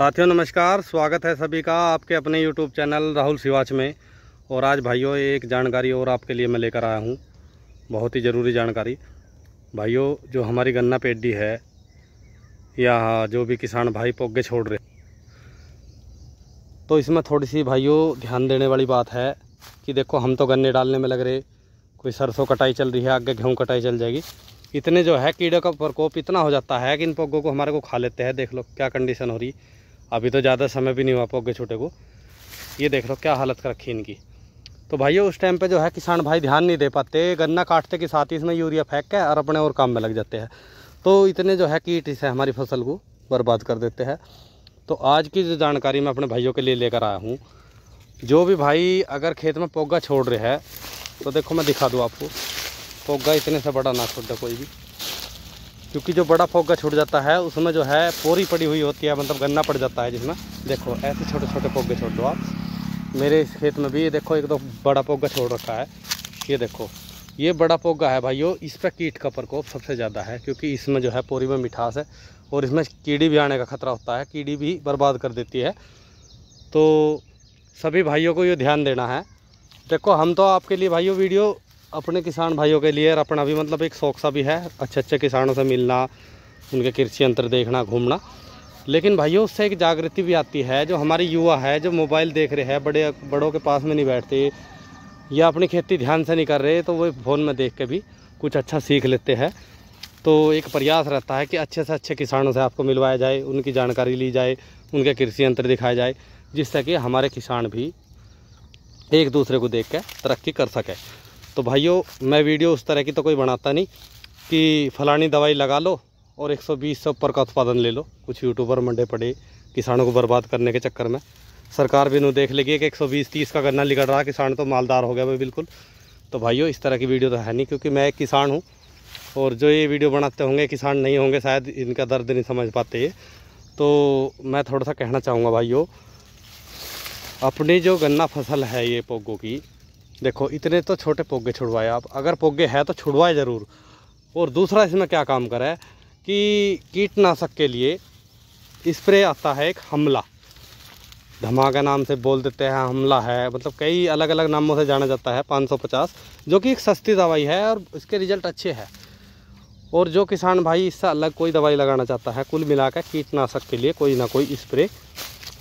साथियों नमस्कार, स्वागत है सभी का आपके अपने YouTube चैनल राहुल शिवाच में। और आज भाइयों एक जानकारी और आपके लिए मैं लेकर आया हूँ, बहुत ही ज़रूरी जानकारी। भाइयों, जो हमारी गन्ना पेडी है या जो भी किसान भाई पोगे छोड़ रहे, तो इसमें थोड़ी सी भाइयों ध्यान देने वाली बात है कि देखो हम तो गन्ने डालने में लग रहे, कोई सरसों कटाई चल रही है, आगे गेहूँ कटाई चल जाएगी। इतने जो है कीड़े का प्रकोप इतना हो जाता है कि इन पोगों को हमारे को खा लेते हैं। देख लो क्या कंडीशन हो रही। अभी तो ज़्यादा समय भी नहीं हुआ पोगे छोटे को, ये देख लो क्या हालत कर रखी इनकी। तो भाइयों उस टाइम पे जो है किसान भाई ध्यान नहीं दे पाते, गन्ना काटते के साथ ही इसमें यूरिया फेंक के और अपने और काम में लग जाते हैं। तो इतने जो है कीट इसे हमारी फसल को बर्बाद कर देते हैं। तो आज की जो जानकारी मैं अपने भाइयों के लिए लेकर आया हूँ, जो भी भाई अगर खेत में पोगा छोड़ रहे हैं तो देखो मैं दिखा दूँ आपको। पोगा इतने से बड़ा ना छोड़ दे कोई भी, क्योंकि जो बड़ा पोगा छूट जाता है उसमें जो है पोरी पड़ी हुई होती है, मतलब गन्ना पड़ जाता है जिसमें। देखो ऐसे छोटे छोटे पोगे छोड़ दो आप। मेरे इस खेत में भी ये देखो एक दो बड़ा पोगा छोड़ रखा है। ये देखो ये बड़ा पोगा है भाइयों, इस पर कीट का प्रकोप सबसे ज़्यादा है, क्योंकि इसमें जो है पोरी में मिठास है और इसमें कीड़ी भी आने का खतरा होता है, कीड़ी भी बर्बाद कर देती है। तो सभी भाइयों को ये ध्यान देना है। देखो हम तो आपके लिए भाइयों वीडियो अपने किसान भाइयों के लिए और अपना भी मतलब एक शौक सा भी है, अच्छे अच्छे किसानों से मिलना, उनके कृषि यंत्र देखना, घूमना। लेकिन भाइयों उससे एक जागृति भी आती है। जो हमारे युवा है जो मोबाइल देख रहे हैं, बड़ों के पास में नहीं बैठते या अपनी खेती ध्यान से नहीं कर रहे, तो वो फ़ोन में देख के भी कुछ अच्छा सीख लेते हैं। तो एक प्रयास रहता है कि अच्छे से अच्छे किसानों से आपको मिलवाया जाए, उनकी जानकारी ली जाए, उनके कृषि यंत्र दिखाए जाए, जिससे कि हमारे किसान भी एक दूसरे को देख के तरक्की कर सके। तो भाइयों मैं वीडियो उस तरह की तो कोई बनाता नहीं कि फलानी दवाई लगा लो और 120 से ऊपर का उत्पादन ले लो। कुछ यूट्यूबर मंडे पड़े किसानों को बर्बाद करने के चक्कर में, सरकार भी नहीं देख लेगी कि 120-30 का गन्ना निकल रहा, किसान तो मालदार हो गया भाई बिल्कुल। तो भाइयों इस तरह की वीडियो तो है नहीं, क्योंकि मैं एक किसान हूँ और जो ये वीडियो बनाते होंगे किसान नहीं होंगे, शायद इनका दर्द नहीं समझ पाते ये। तो मैं थोड़ा सा कहना चाहूँगा भाइयों, अपनी जो गन्ना फसल है ये पोगों की, देखो इतने तो छोटे पोगे छुड़वाए आप, अगर पोगे है तो छुड़वाए ज़रूर। और दूसरा इसमें क्या काम करा है कि कीटनाशक के लिए स्प्रे आता है एक हमला, धमाका नाम से बोल देते हैं, हमला है, मतलब कई अलग अलग नामों से जाना जाता है। 550 जो कि एक सस्ती दवाई है और इसके रिजल्ट अच्छे हैं। और जो किसान भाई इससे अलग कोई दवाई लगाना चाहता है, कुल मिलाकर कीटनाशक के लिए कोई ना कोई स्प्रे,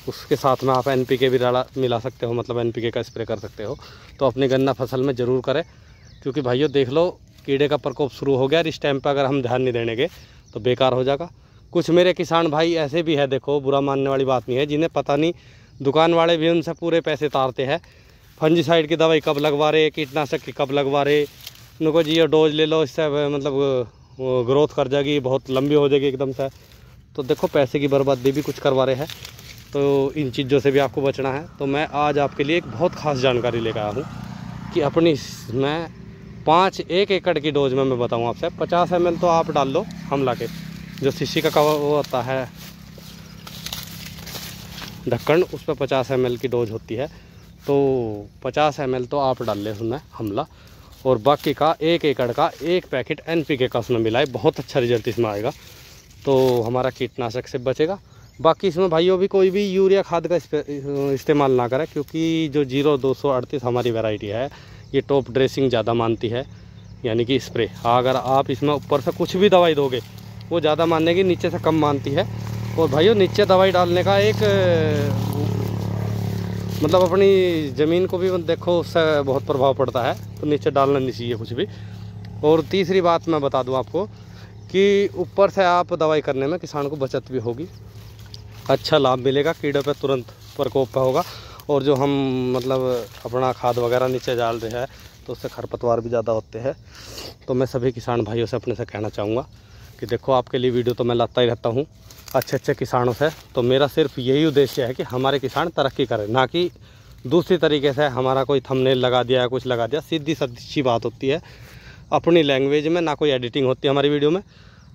उसके साथ में आप NPK भी मिला सकते हो, मतलब NPK का स्प्रे कर सकते हो। तो अपनी गन्ना फसल में ज़रूर करें, क्योंकि भाइयों देख लो कीड़े का प्रकोप शुरू हो गया और इस टाइम पर अगर हम ध्यान नहीं देंगे तो बेकार हो जाएगा। कुछ मेरे किसान भाई ऐसे भी है, देखो बुरा मानने वाली बात नहीं है, जिन्हें पता नहीं, दुकान वाले भी उनसे पूरे पैसे तारते हैं। फंजीसाइड की दवाई कब लगवा रहे, कीटनाशक की कब लगवा रहे, उनको जी ये डोज ले लो, इससे मतलब ग्रोथ कर जाएगी, बहुत लंबी हो जाएगी एकदम से। तो देखो पैसे की बर्बादी भी कुछ करवा रहे हैं। तो इन चीज़ों से भी आपको बचना है। तो मैं आज आपके लिए एक बहुत ख़ास जानकारी लेकर आया हूँ कि अपनी मैं 1 एकड़ की डोज में मैं बताऊँ आपसे 50 ml तो आप डाल लो हमला के, जो शीशी का कवर वो होता है ढक्कन, उस पर 50 ml की डोज होती है। तो 50 ml तो आप डाल लें उसमें हमला, और बाकी का 1 एकड़ का 1 पैकेट NPK का उसमें मिलाए, बहुत अच्छा रिजल्ट इसमें आएगा। तो हमारा कीटनाशक से बचेगा। बाकी इसमें भाइयों भी कोई भी यूरिया खाद का इस्तेमाल ना करें, क्योंकि जो 0238 हमारी वैरायटी है ये टॉप ड्रेसिंग ज़्यादा मानती है, यानी कि स्प्रे। अगर आप इसमें ऊपर से कुछ भी दवाई दोगे वो ज़्यादा मानेगी, नीचे से कम मानती है। और भाइयों नीचे दवाई डालने का एक मतलब अपनी ज़मीन को भी देखो उससे बहुत प्रभाव पड़ता है, तो नीचे डालना नहीं चाहिए कुछ भी। और तीसरी बात मैं बता दूँ आपको कि ऊपर से आप दवाई करने में किसान को बचत भी होगी, अच्छा लाभ मिलेगा, कीड़े पे तुरंत प्रकोप पे होगा। और जो हम मतलब अपना खाद वगैरह नीचे डाल रहे हैं तो उससे खरपतवार भी ज़्यादा होते हैं। तो मैं सभी किसान भाइयों से अपने से कहना चाहूँगा कि देखो आपके लिए वीडियो तो मैं लाता ही रहता हूँ अच्छे अच्छे किसानों से। तो मेरा सिर्फ यही उद्देश्य है कि हमारे किसान तरक्की करें, ना कि दूसरी तरीके से हमारा कोई थंबनेल लगा दिया या कुछ लगा दिया। सीधी सच्ची बात होती है, अपनी लैंग्वेज में, ना कोई एडिटिंग होती है हमारी वीडियो में,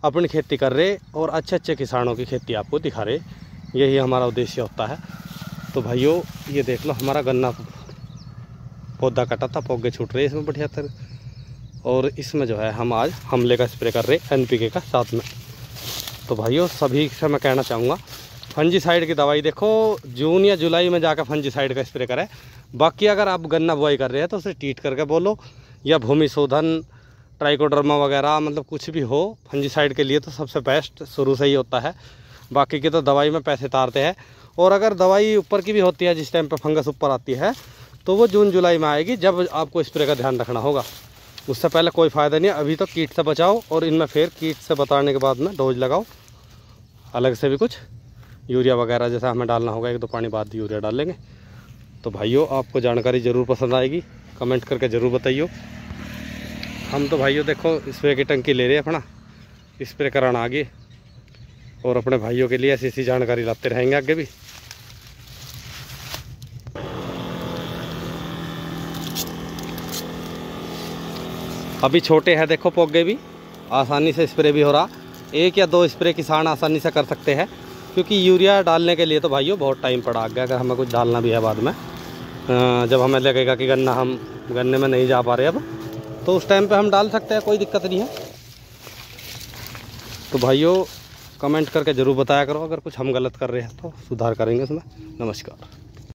अपनी खेती कर रहे और अच्छे अच्छे किसानों की खेती आपको दिखा रहे, यही हमारा उद्देश्य होता है। तो भाइयों ये देख लो हमारा गन्ना पौधा कटा था, पोगे छूट रहे इसमें बढ़िया तरह, और इसमें जो है हम आज हमले का स्प्रे कर रहे NPK का साथ में। तो भाइयों सभी से मैं कहना चाहूँगा फंजीसाइड की दवाई देखो जून या जुलाई में जाकर फंजीसाइड का स्प्रे करें। बाकी अगर आप गन्ना बुआई कर रहे हैं तो उसे ट्रीट करके बोलो, या भूमि शोधन ट्राइकोडर्मा वगैरह, मतलब कुछ भी हो फंजीसाइड के लिए तो सबसे बेस्ट शुरू से ही होता है। बाकी की तो दवाई में पैसे तारते हैं। और अगर दवाई ऊपर की भी होती है, जिस टाइम पे फंगस ऊपर आती है तो वो जून जुलाई में आएगी, जब आपको स्प्रे का ध्यान रखना होगा। उससे पहले कोई फ़ायदा नहीं है। अभी तो कीट से बचाओ, और इनमें फिर कीट से बताने के बाद में डोज लगाओ अलग से भी कुछ यूरिया वगैरह जैसा हमें डालना होगा, 1-2 पानी बाद यूरिया डाल लेंगे। तो भाइयों आपको जानकारी ज़रूर पसंद आएगी, कमेंट करके ज़रूर बताइए। हम तो भाइयों देखो स्प्रे की टंकी ले रहे हैं अपना स्प्रे कराना आगे, और अपने भाइयों के लिए ऐसी ऐसी जानकारी लाते रहेंगे आगे भी। अभी छोटे हैं देखो पौधे भी, आसानी से स्प्रे भी हो रहा। 1 या 2 स्प्रे किसान आसानी से कर सकते हैं, क्योंकि यूरिया डालने के लिए तो भाइयों बहुत टाइम पड़ा आगे। अगर हमें कुछ डालना भी है बाद में, जब हमें लगेगा कि गन्ने में नहीं जा पा रहे अब, तो उस टाइम पे हम डाल सकते हैं, कोई दिक्कत नहीं है। तो भाइयों कमेंट करके ज़रूर बताया करो, अगर कुछ हम गलत कर रहे हैं तो सुधार करेंगे उसमें। नमस्कार।